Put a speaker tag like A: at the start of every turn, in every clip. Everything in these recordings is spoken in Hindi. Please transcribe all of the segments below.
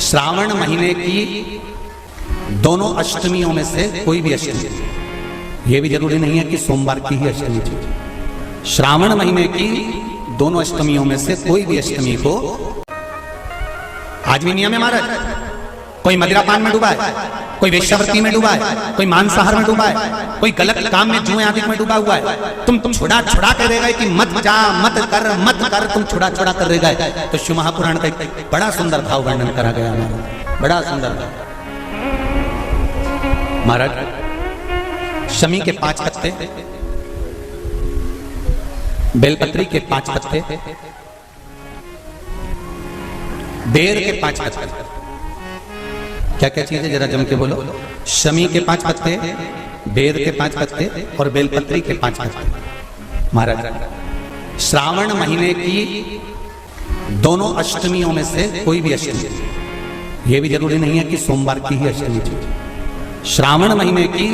A: श्रावण महीने की दोनों अष्टमियों में से कोई भी अष्टमी, यह भी जरूरी नहीं है कि सोमवार की ही अष्टमी थी। श्रावण महीने की दोनों अष्टमियों में से कोई भी अष्टमी को, आज भी नियम है महाराज, कोई मदिरापान में डूबा है, कोई वेश्यावृत्ति में डूबा है, कोई मांसाहार में डूबा है, कोई गलत काम में जुए आदि में डूबा हुआ है, तुम छुड़ा कर रह गए कि मत जा मत कर, तुम छुड़ा कर रह गए। तो शिव महापुराण का एक बड़ा सुंदर भाव वर्णन करा गया हमारा, बड़ा सुंदर महाराज। शमी के 5 पत्ते, बेलपत्री के 5 पत्ते, बेर के 5 पत्ते, क्या क्या चीज है जरा जम के बोलो। शमी के 5 पत्ते, बेर के 5 पत्ते और बेलपत्री के 5 पत्ते। महाराज श्रावण महीने की दोनों अष्टमियों में से कोई भी अष्टमी, यह भी जरूरी नहीं है कि सोमवार की ही अष्टमी थी। श्रावण महीने की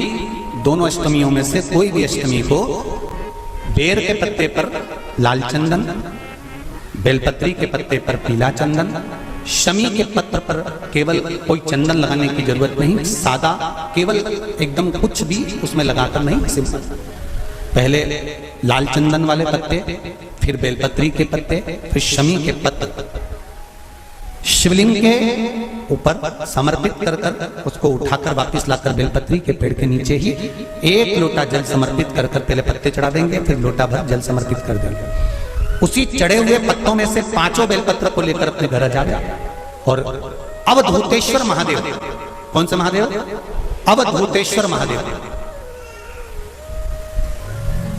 A: दोनों अष्टमियों में से कोई भी अष्टमी को बेर के पत्ते पर लाल चंदन, बेलपत्री के पत्ते पर पीला चंदन, शमी के पत्र पर केवल कोई चंदन लगाने की जरूरत नहीं, सादा केवल एकदम कुछ भी उसमें लगाकर नहीं, सिंपल पहले लाल चंदन वाले पत्ते, फिर बेलपत्री के पत्ते, फिर शमी के पत्र शिवलिंग के ऊपर समर्पित कर उसको उठाकर वापस लाकर बेलपत्री के पेड़ के नीचे ही 1 लोटा जल समर्पित कर पहले पत्ते चढ़ा देंगे, फिर लोटा भर जल समर्पित कर देंगे। उसी चढ़े हुए पत्तों में से 5 बेलपत्र को लेकर अपने घर आ जाए और अवधूतेश्वर महादेव, कौन से महादेव? अवधूतेश्वर महादेव।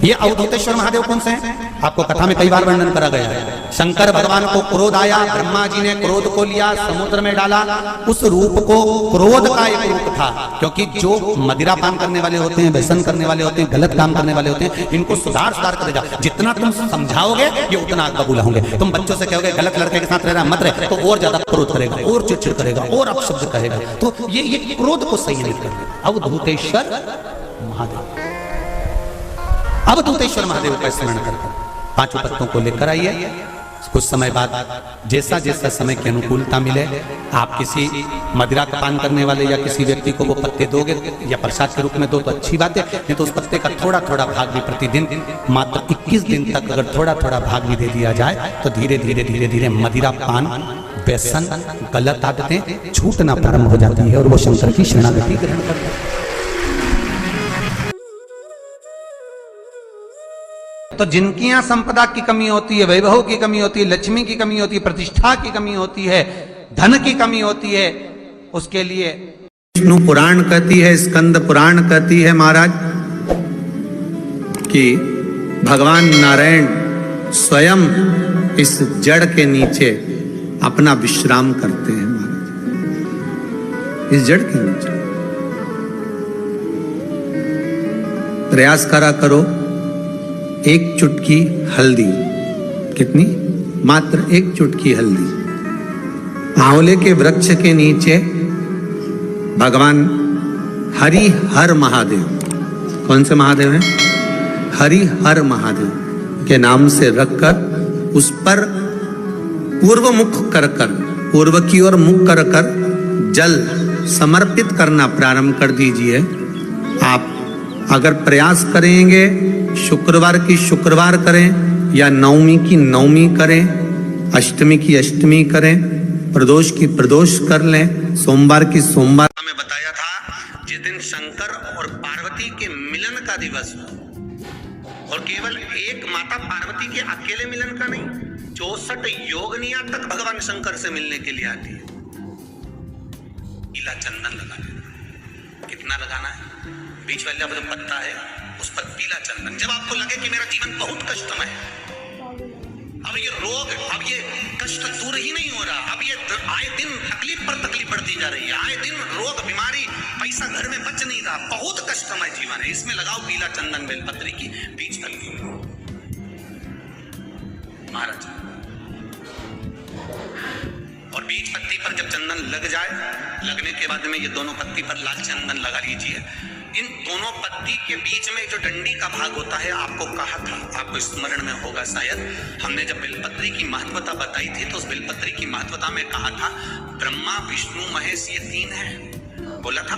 A: ये अवधूतेश्वर महादेव कौन से हैं? आपको कथा में कई बार वर्णन करा गया है। शंकर भगवान को क्रोध आया, ब्रह्मा जी ने क्रोध को लिया, समुद्र में डाला। उस रूप को क्रोध का एक रूप था, क्योंकि जो मदिरापान करने वाले होते हैं, व्यसन करने वाले होते हैं, गलत काम करने वाले होते हैं, इनको सुधार करेगा। जितना तुम समझाओगे ये उतना आग बबूला होंगे। तुम बच्चों से कहोगे गलत लड़के के साथ रहना मत रहे, तो और ज्यादा क्रोध करेगा, और चिड़चिड़ करेगा, और अपशब्द कहेगा। तो ये क्रोध को सही नहीं करेगा। अवधूतेश्वर महादेव, अवधूतेश्वर महादेव का स्मरण करकर 5 पत्तों को लेकर आइए। कुछ समय बाद जैसा जैसा समय की अनुकूलता मिले, आप किसी मदिरा का पान करने वाले या किसी व्यक्ति को वो पत्ते दोगे या प्रसाद के रूप में दो तो अच्छी बात है, नहीं तो उस पत्ते का थोड़ा थोड़ा भाग भी प्रतिदिन मात्र 21 दिन तक अगर थोड़ा थोड़ा भाग भी दे दिया जाए तो धीरे धीरे मदिरा पान, व्यसन, गलत आदतें छूटना प्रारंभ हो जाती है और वो शंकर की शरणागति ग्रहण करते हैं। तो जिनकी यहाँ संपदा की कमी होती है, वैभव की कमी होती है, लक्ष्मी की कमी होती है, प्रतिष्ठा की कमी होती है, धन की कमी होती है, उसके लिए विष्णु पुराण कहती है, स्कंद पुराण कहती है महाराज कि भगवान नारायण स्वयं इस जड़ के नीचे अपना विश्राम करते हैं महाराज, इस जड़ के नीचे। प्रयास करो, 1 चुटकी हल्दी, कितनी? मात्र 1 चुटकी हल्दी। आंवले के वृक्ष के नीचे भगवान हरि हर महादेव, कौन से महादेव हैं? हरि हर महादेव के नाम से रखकर उस पर पूर्व मुख कर पूर्व की ओर मुख कर जल समर्पित करना प्रारंभ कर दीजिए। आप अगर प्रयास करेंगे, शुक्रवार की शुक्रवार करें या नवमी की नवमी करें, अष्टमी की अष्टमी करें, प्रदोष की प्रदोष कर लें, सोमवार की सोमवार। हमें बताया था जिस दिन शंकर और पार्वती के मिलन का दिवस हो, और केवल एक माता पार्वती के अकेले मिलन का नहीं, 64 योगनियां तक भगवान शंकर से मिलने के लिए आती है। पीला चंदन लगा लेना। कितना लगाना है? बीच वाला जो पत्ता है उस पर पीला चंदन। जब आपको लगे कि मेरा जीवन बहुत कष्टमय है, अब ये रोग, अब ये कष्ट दूर ही नहीं हो रहा, अब ये आए दिन तकलीफ पर तकलीफ बढ़ती जा रही है, आए दिन रोग, बीमारी, पैसा घर में बच नहीं रहा, बहुत कष्टमय जीवन है, इसमें लगाओ पीला चंदन बेलपत्री की बीज तलकी महाराज। और बीज पत्ती पर जब चंदन लग जाए, लगने के बाद में ये दोनों पत्ती पर लाल चंदन लगा लीजिए इन दोनों पत्ती के बीच में जो डंडी का भाग होता है, आपको कहा था, आपको स्मरण में होगा शायद, हमने जब बेलपत्री की महत्वता बताई थी तो उस बेलपत्री की महत्वता में कहा था ब्रह्मा विष्णु महेश ये तीन है, बोला था।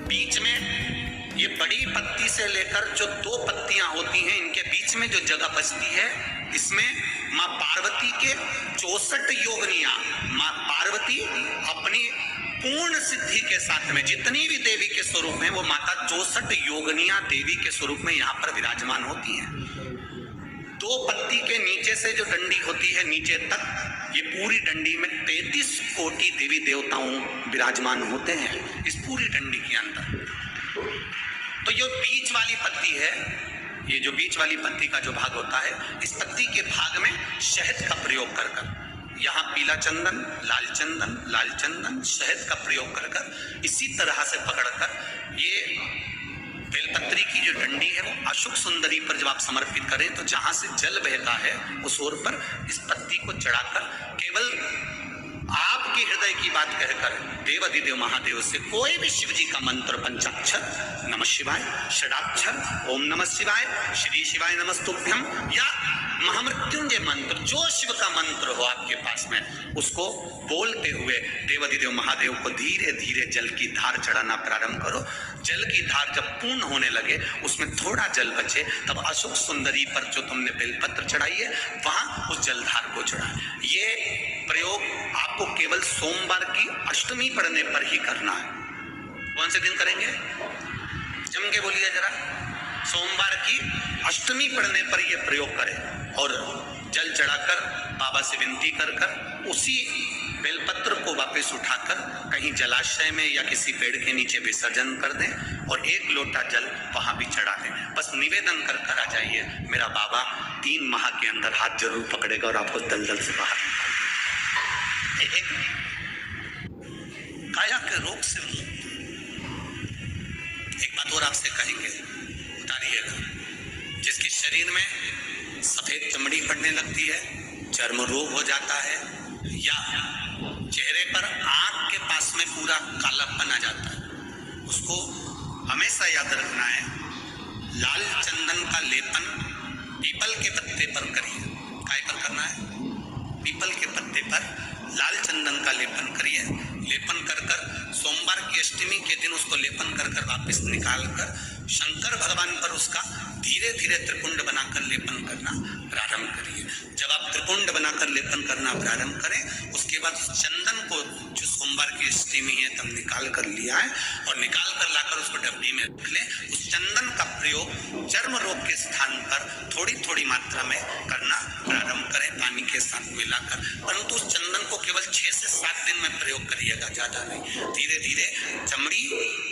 A: बीच में ये बड़ी पत्ती से लेकर जो दो पत्तियां होती हैं, इनके बीच में जो जगह बचती है, इसमें माँ पार्वती के 64 योगनियां, माँ पार्वती अपनी पूर्ण सिद्धि के साथ में जितनी भी देवी के स्वरूप में, वो माता 64 योगनियां देवी के स्वरूप में यहाँ पर विराजमान होती हैं। दो पत्ती के नीचे से जो डंडी होती है नीचे तक, ये पूरी डंडी में 33 कोटि देवी देवताओं विराजमान होते हैं इस पूरी डंडी के अंदर। तो ये बीच वाली पत्ती है, ये जो बीच वाली पत्ती का जो भाग होता है, इस पत्ती के भाग में शहद का प्रयोग कर यहाँ पीला चंदन, लाल चंदन, शहद का प्रयोग कर इसी तरह से पकड़कर ये बेलपत्री की जो डंडी है वो अशोक सुंदरी पर जब आप समर्पित करें तो जहां से जल बहता है उस ओर पर इस पत्ती को चढ़ाकर केवल आपके हृदय की बात कहकर देवाधिदेव महादेव से कोई भी शिव जी का मंत्र, पंचाक्षर, नमः शिवाय, षडाक्षर, ओम नमः शिवाय, श्री शिवाय नमस्तुभ्यम, या महामृत्युंजय मंत्र, जो शिव का मंत्र हो आपके पास में, उसको बोलते हुए देवाधिदेव महादेव को धीरे धीरे जल की धार चढ़ाना प्रारंभ करो। जल की धार जब पूर्ण होने लगे, उसमें थोड़ा जल बचे, तब अशोक सुंदरी पर जो तुमने बेलपत्र चढ़ाई है वहां उस जलधार को चढ़ाए। ये प्रयोग आपको केवल सोमवार की अष्टमी पढ़ने पर ही करना है। कौन से दिन करेंगे? जम के बोलिए जरा। सोमवार की अष्टमी पढ़ने पर यह प्रयोग करें और जल चढ़ाकर बाबा से विनती कर उसी बेलपत्र को वापस उठाकर कहीं जलाशय में या किसी पेड़ के नीचे विसर्जन कर दें और 1 लोटा जल वहां भी चढ़ा दें। बस निवेदन कर आ जाइए, मेरा बाबा 3 माह के अंदर हाथ जरूर पकड़ेगा और आपको दलदल से बाहर। एक काया के रोग से एक बात और आपसे कहेंगे, उतारिएगा। जिसके शरीर में सफेद चमड़ी पड़ने लगती है, चर्म रोग हो जाता है, या चेहरे पर आंख के पास में पूरा कालापन आ जाता है, उसको हमेशा याद रखना है, लाल चंदन का लेपन पीपल के पत्ते पर करिए। काय पर करना है? पीपल के पत्ते पर लाल चंदन का लेपन करिए। लेपन कर सोमवार की अष्टमी के दिन उसको लेपन कर वापस निकाल कर शंकर भगवान पर उसका धीरे धीरे त्रिपुंड बनाकर लेपन करना प्रारंभ करिए। जब आप त्रिपुंड बनाकर लेपन करना प्रारंभ करें, उसके बाद उस चंदन को जो सोमवार की अष्टमी है तब निकाल कर लिया है और निकाल कर लाकर उसको डब्बी में रख लें। उस चंदन का प्रयोग चर्म रोग के स्थान पर थोड़ी थोड़ी मात्रा में करना प्रारंभ करें, पानी के साथ मिलाकर। परंतु उस चंदन को केवल 6 से 7 दिन में प्रयोग करिएगा, ज्यादा नहीं। धीरे धीरे चमड़ी,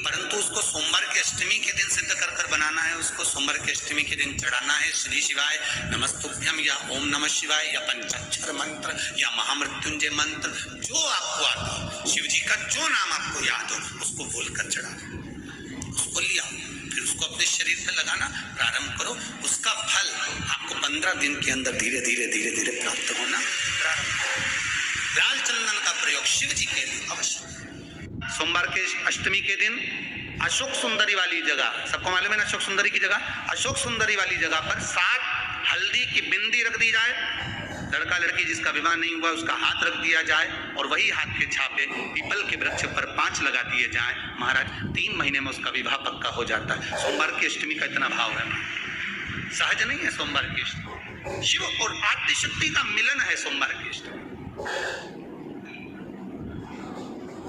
A: परंतु उसको सोमवार की अष्टमी के दिन सिद्ध कर बनाना है। उसको सोमवार की अष्टमी के दिन चढ़ाना है श्री शिवाय नमस्तुभ्यम या ओम नमः शिवाय या पंचाक्षर मंत्र या महामृत्युंजय मंत्र, जो आपको आता हो, शिव जी का जो नाम आपको याद हो, उसको बोलकर चढ़ा, उसको लिया, फिर उसको अपने शरीर पे लगाना प्रारंभ करो। उसका फल आपको 15 दिन के अंदर धीरे धीरे धीरे धीरे प्राप्त होना प्रारंभ। लाल चंदन का प्रयोग शिव जी के लिए अवश्य। सोमवार के अष्टमी के दिन अशोक सुंदरी वाली जगह, सबको मालूम है ना अशोक सुंदरी की जगह, अशोक सुंदरी वाली जगह पर 7 हल्दी की बिंदी रख दी जाए। लड़का लड़की जिसका विवाह नहीं हुआ उसका हाथ रख दिया जाए और वही हाथ के छापे पीपल के वृक्ष पर 5 लगा दिए जाए। महाराज 3 महीने में उसका विवाह पक्का हो जाता है। सोमवार की अष्टमी का इतना भाव है, सहज नहीं है। सोमवार की अष्टमी शिव और आद्य शक्ति का मिलन है। सोमवार की अष्टमी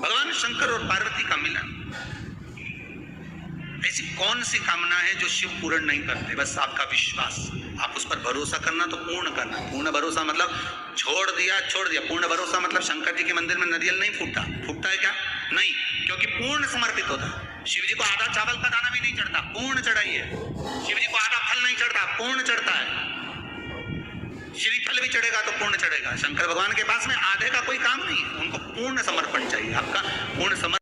A: भगवान शंकर और पार्वती का मिलन। ऐसी कौन सी कामना है जो शिव पूर्ण नहीं करते? बस आपका विश्वास, आप उस पर भरोसा करना तो पूर्ण करना। पूर्ण भरोसा मतलब छोड़ दिया। पूर्ण भरोसा मतलब शंकर जी के मंदिर में नारियल नहीं फूटता है क्या? नहीं, क्योंकि पूर्ण समर्पित होता है। शिव जी को आधा चावल का दाना भी नहीं चढ़ता, पूर्ण चढ़ाइए। शिव जी को आधा फल नहीं चढ़ता, पूर्ण चढ़ता है। श्रीफल भी चढ़ेगा तो पूर्ण चढ़ेगा। शंकर भगवान के पास में आधे का कोई काम नहीं, उनको पूर्ण समर्पण चाहिए। आपका पूर्ण समर्पण